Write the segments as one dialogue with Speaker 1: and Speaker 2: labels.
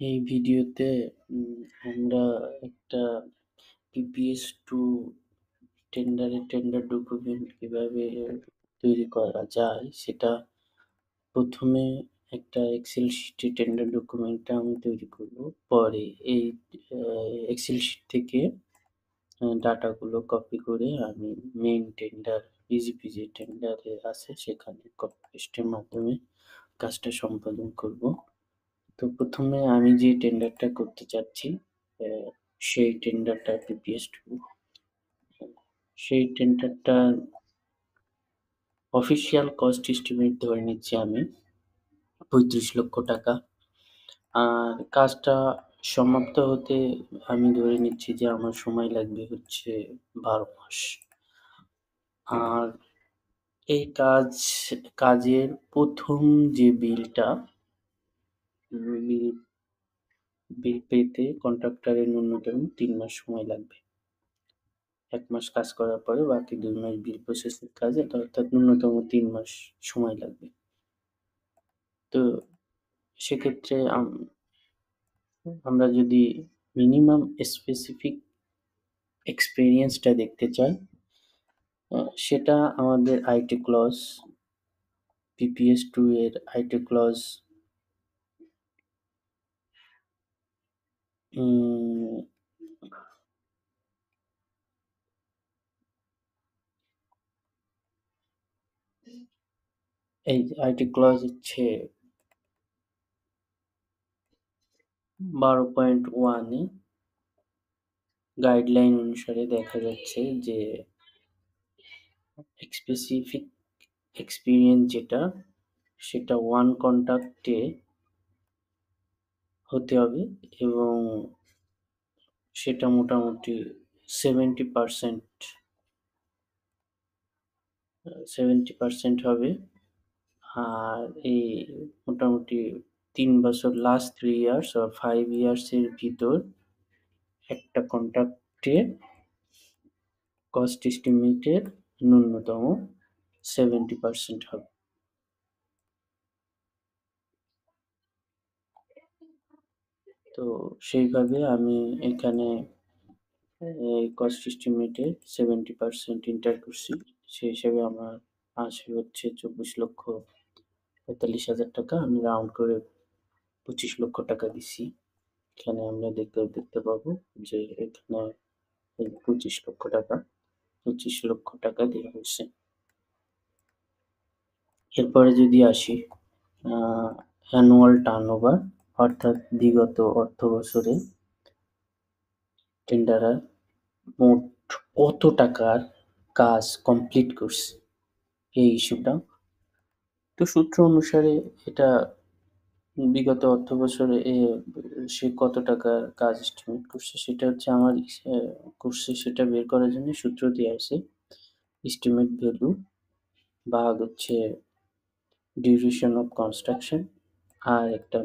Speaker 1: এই ভিডিওতে আমরা একটা PPS2 টেন্ডার ডকুমেন্ট কিভাবে তৈরি করা যায় সেটা প্রথমে একটা এক্সেল শিটে টেন্ডার ডকুমেন্টটা আমি তৈরি করব। পরে এই এক্সেল শিট থেকে ডাটাগুলো কপি করে আমি মেইন টেন্ডার ইজিপিজি টেন্ডারে আছে সেখানে কপি পেস্টের মাধ্যমে কাজটা সম্পাদন করব। তো প্রথমে আমি যে টেন্ডারটা করতে চাচ্ছি আহ, সেই টেন্ডারটা PPS2 সেই টেন্ডারটা অফিসিয়াল কস্ট এস্টিমেট ধরে নিচ্ছি আমি 35 লক্ষ টাকা। আর কাজটা সমাপ্ত হতে আমি ধরে নিচ্ছি যে আমার সময় লাগবে হচ্ছে 12 মাস। আর এই কাজের প্রথম যে বিলটা বিল বিল পেতে কন্ট্রাক্টরের ন্যূনতম 3 মাস সময় লাগবে। 1 মাস কাজ করার পরে বাকি 2 মাস বিল প্রসেসের কাজে, অর্থাৎ ন্যূনতম 3 মাস সময় লাগবে। তো সেক্ষেত্রে আমরা যদি মিনিমাম স্পেসিফিক এক্সপিরিয়েন্সটা দেখতে চাই, সেটা আমাদের আইটি ক্লজ PPS2 এর আইটি ক্লজ এই আইটি ক্লজ হচ্ছে 12.1 এ গাইডলাইন অনুসারে দেখা যাচ্ছে যে স্পেসিফিক এক্সপিরিয়েন্স যেটা সেটা 1 কন্ট্রাক্টে হতে হবে এবং সেটা মোটামুটি 70% 70% হবে। আর এই মোটামুটি 3 বছর, লাস্ট 3 ইয়ার্স or 5 ইয়ার্স এর ভিতর একটা কন্ট্রাক্টে কস্ট এস্টিমেটের ন্যূনতম 70% হবে। তো সেইভাবে আমি এখানে কস্ট এস্টিমেটের 70% এন্টার করছি। সেই হিসাবে আমার আসে হচ্ছে 24,45,000 টাকা। আমি রাউন্ড করে 25 লক্ষ টাকা দিছি। এখানে আমরা দেখতে পাবো যে এখানে এই 25 লক্ষ টাকা 25 লক্ষ টাকা দেওয়া হয়েছে। এরপরে যদি আসি অ্যানুয়াল টার্নওভার, অর্থাৎ বিগত অর্থ বছরে টেন্ডারার মোট কত টাকার কাজ কমপ্লিট করছে এই ইস্যুটা। তো সূত্র অনুসারে এটা বিগত অর্থ বছরে সে কত টাকার কাজ এস্টিমেট করছে সেটা হচ্ছে আমার করছে সেটা বের করার জন্য সূত্র দেওয়া আছে। এস্টিমেট ভ্যালু ভাগ হচ্ছে ডিউরেশন অফ কনস্ট্রাকশন, আর একটা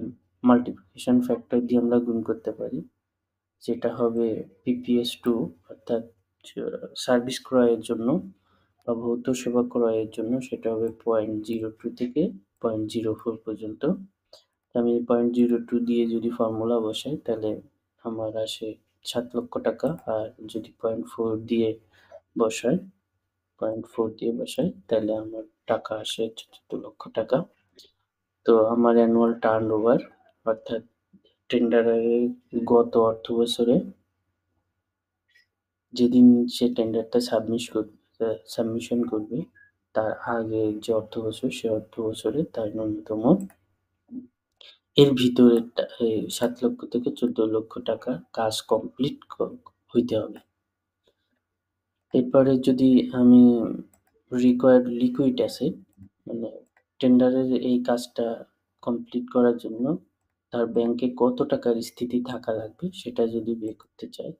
Speaker 1: মাল্টিপ্লিকেশন ফ্যাক্টর দিয়ে আমরা গুণ করতে পারি, যেটা হবে PPS2, অর্থাৎ সার্ভিস ক্রয়ের জন্য বা ভৌত সেবা ক্রয়ের জন্য সেটা হবে 0.02 থেকে 0.04 পর্যন্ত। আমি 0.02 দিয়ে যদি ফর্মুলা বসাই তাহলে আমার আসে 7 লক্ষ টাকা। আর যদি বসাই 0.4 দিয়ে বসাই তাহলে আমার টাকা আসে 14 লক্ষ টাকা। তো আমার অ্যানুয়াল টার্ন ওভার, অর্থাৎ টেন্ডারের গত অর্থ বছরে যেদিন সে টেন্ডারটা সাবমিশন করবে তার আগে যে অর্থ বছর, সে অর্থ বছরে তার ন্যূনতম এর ভিতরে 7 লক্ষ থেকে 14 লক্ষ টাকা কাজ কমপ্লিট হইতে হবে। এরপরে যদি আমি রিকোয়ার্ড লিকুইড অ্যাসেট, মানে টেন্ডারের এই কাজটা কমপ্লিট করার জন্য তার ব্যাংকে কত টাকার স্থিতি থাকা লাগবে সেটা যদি বের করতে চাই,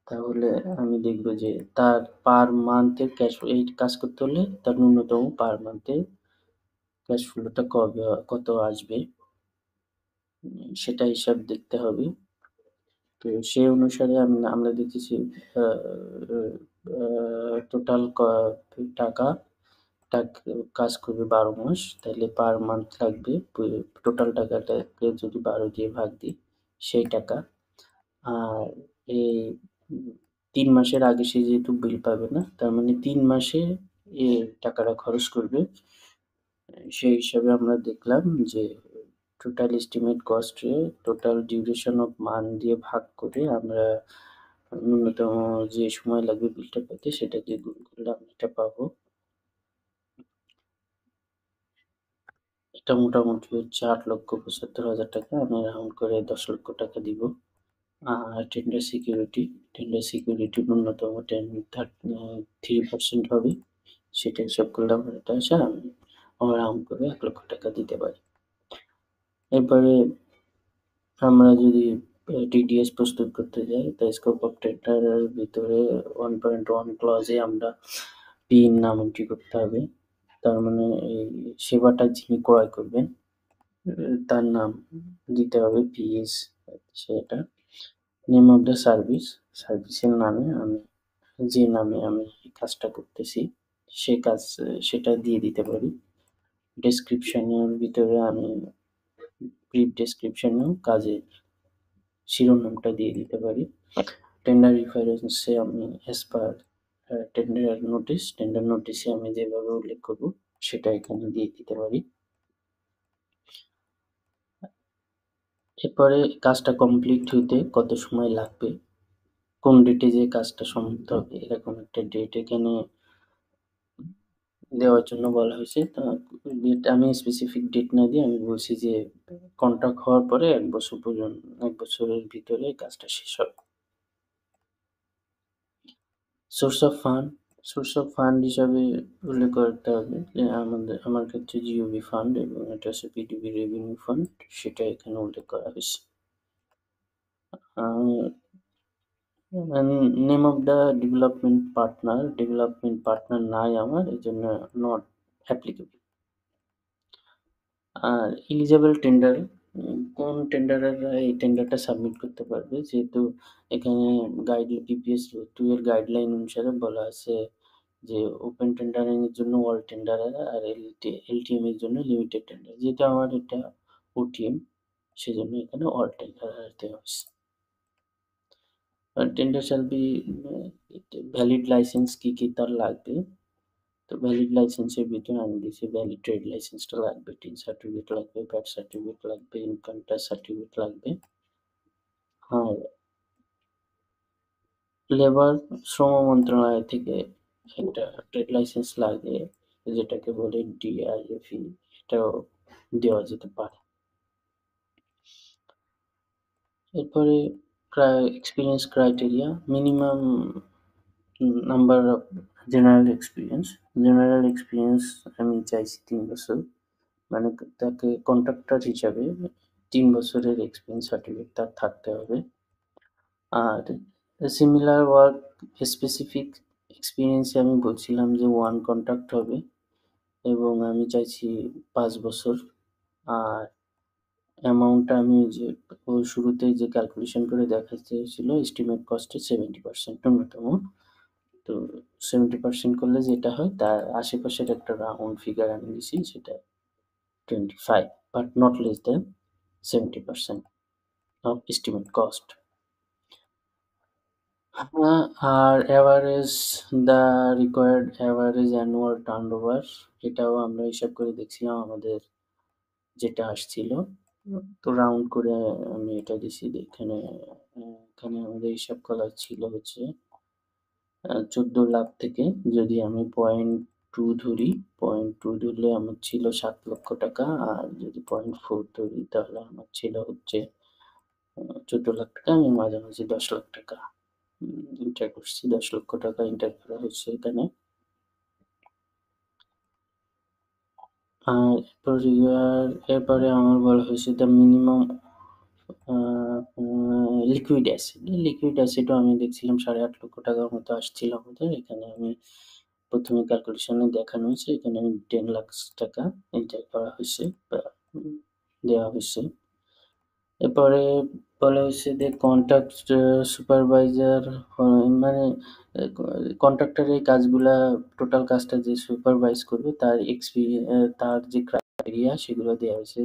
Speaker 1: তাহলে আমি দেখব যে তার পার মান্থের এই কাজ করতে হলে তার ন্যূনতম পার মান্থের ক্যাশ ফ্লোটা কত আসবে, সেটা হিসাব দেখতে হবে। তো সেই অনুসারে আমরা দেখেছি টোটাল টাকা কাজ করবে 12 মাস, তাহলে পার মান্থ লাগবে টোটাল টাকাটাকে যদি 12 দিয়ে ভাগ দিই সেই টাকা। আর এই ৩ মাসের আগে সে যেহেতু বিল পাবে না, তার মানে ৩ মাসে এ টাকাটা খরচ করবে। সেই হিসাবে আমরা দেখলাম যে total estimate cost A total duration of month দিয়ে ভাগ করে আমরা ন্যূনতম যে সময় লাগবে বিলটা পেতে সেটা দিয়ে গুণ করলে আমরা এটা পাবো। এটা মোটামুটি হচ্ছে ৳৮,৭৫,০০০। আমি রাউন্ড করে ৳১০,০০,০০০ দিব। আর টেন্ডার সিকিউরিটি ন্যূনতম 3% হবে। সেটা হিসাব করলে আমার এটা আসে আমরা রাউন্ড করে ৳১,০০,০০০ দিতে পারি। এরপরে আমরা যদি টিডিএস প্রস্তুত করতে যাই, তো স্কোপ অফ টেন্ডারের ভিতরে 1.1 ক্লজে আমরা পিন নাম এন্ট্রি করতে হবে। তার মানে এই সেবাটা যিনি ক্রয় করবেন তার নাম দিতে হবে পিএস সেটা। নেম অফ দ্য সার্ভিস, সার্ভিসের নামে যে নামে আমি কাজটা করতেছি সে কাজ সেটা দিয়ে দিতে পারি। ডেসক্রিপশনের ভিতরে আমি ব্রিফ ডেসক্রিপশনেও কাজের শিরোনামটা দিয়ে দিতে পারি। টেন্ডার রেফারেন্সে আমি অ্যাজ পার টেন্ডার নোটিসে আমি যেভাবে উল্লেখ করব সেটা এখানে দিয়ে দিতে পারি। এরপরে কাজটা কমপ্লিট হইতে কত সময় লাগবে, কোন ডেটে যে কাজটা সমাপ্ত হবে এরকম একটা ডেট এখানে দেওয়ার জন্য বলা হয়েছে। ডেট আমি স্পেসিফিক ডেট না দিয়ে আমি বলছি যে কন্ট্রাক্ট হওয়ার পরে ১ বছর পর্যন্ত ১ বছরের ভিতরে কাজটা শেষ হবে। সোর্স অফ ফান্ড, হিসাবে উল্লেখ করতে হবে যে আমার ক্ষেত্রে জিওবি ফান্ড এবং এটা হচ্ছে পিডিবি রেভিনিউ ফান্ড, সেটা এখানে উল্লেখ করা হয়েছে। Name of the development partner নাই আমার, এই জন্য not applicable. R eligible tender, কোন টেন্ডাররা এই টেন্ডারটা সাবমিট করতে পারবে, যেহেতু এখানে বিপিএস 2 এর গাইডলাইন অনুসারে বলা আছে যে ওপেন টেন্ডারিং এর জন্য অল টেন্ডারার আর এলটিএম এর জন্য লিমিটেড টেন্ডার। যেহেতু আমার এটা ওটিএম সেজন্য এখানে অল টেন্ডারার দেওয়া হয়েছে। আর tender shall be valid license কি তার লাগবে। তো ভ্যালিড লাইসেন্সের ভিতরে আমি দিয়েছি ভ্যালিড ট্রেড লাইসেন্সটা লাগবে, টিন সার্টিফিকেট লাগবে, ভ্যাট সার্টিফিকেট লাগবে, ইনকাম ট্যাক্স সার্টিফিকেট লাগবে। আর লেবার শ্রম মন্ত্রণালয় থেকে একটা ট্রেড লাইসেন্স লাগে যেটাকে বলে ডিআইএফই, এটাও দেওয়া যেতে পারে। এরপরে experience criteria, minimum number of general experience আমি চাইছি ৩ বছর, মানে তাকে কন্ট্রাক্টর হিসাবে ৩ বছরের এক্সপিরিয়েন্স সার্টিফিকেট তার থাকতে হবে। আর সিমিলার ওয়ার্ক স্পেসিফিক এক্সপিরিয়েন্সে আমি বলছিলাম যে 1 কন্ট্রাক্ট হবে এবং আমি চাইছি ৫ বছর। আর অ্যামাউন্টটা আমি যে শুরুতে যে ক্যালকুলেশন করে দেখাতে হয়েছিল এস্টিমেট কস্টের 70% ন্যূনতম। তো 70% করলে যেটা হয় তার আশেপাশের একটা রাউন্ড ফিগার আমি দিছি, সেটা 25 but not less than 70% of estimate cost. আর average the required average annual turnover, এটাও আমরা হিসাব করে দেখছিলাম আমাদের যেটা আসছিল। তো রাউন্ড করে আমি এটা দিছি, এখানে এখানে আমাদের হিসাব করা ছিল হচ্ছে ১৪ লাখ থেকে যদি আমি 0.2 ধরি, 0.2 ধরলে আমার ছিল ৭,০০,০০০ আর যদি 0.4 ধরি তাহলে আমার ছিল হচ্ছে ১৪,০০,০০০। আমি মাঝামাঝি ১০,০০,০০০ এন্টার করছি, ১০,০০,০০০ এন্টার করা হয়েছে এখানে। আর এরপরে আমার বলা হয়েছে দ্য মিনিমাম লিকুইড অ্যাসেটও আমি দেখছিলাম ৮,৫০,০০০ মতো আসছিল আমাদের। এখানে আমি প্রথমে ক্যালকুলেশনে দেখানো হয়েছে, এখানে আমি ১০,০০,০০০ টাকা এন্টার করা হয়েছে বা দেওয়া হয়েছে। এরপরে বলা হয়েছে যে কন্ট্রাক্ট সুপারভাইজার, মানে কন্ট্রাক্টর এই কাজগুলা টোটাল কাজটা যে সুপারভাইজ করবে তার তার যে ক্রাইটেরিয়া সেগুলো দেওয়া হয়েছে।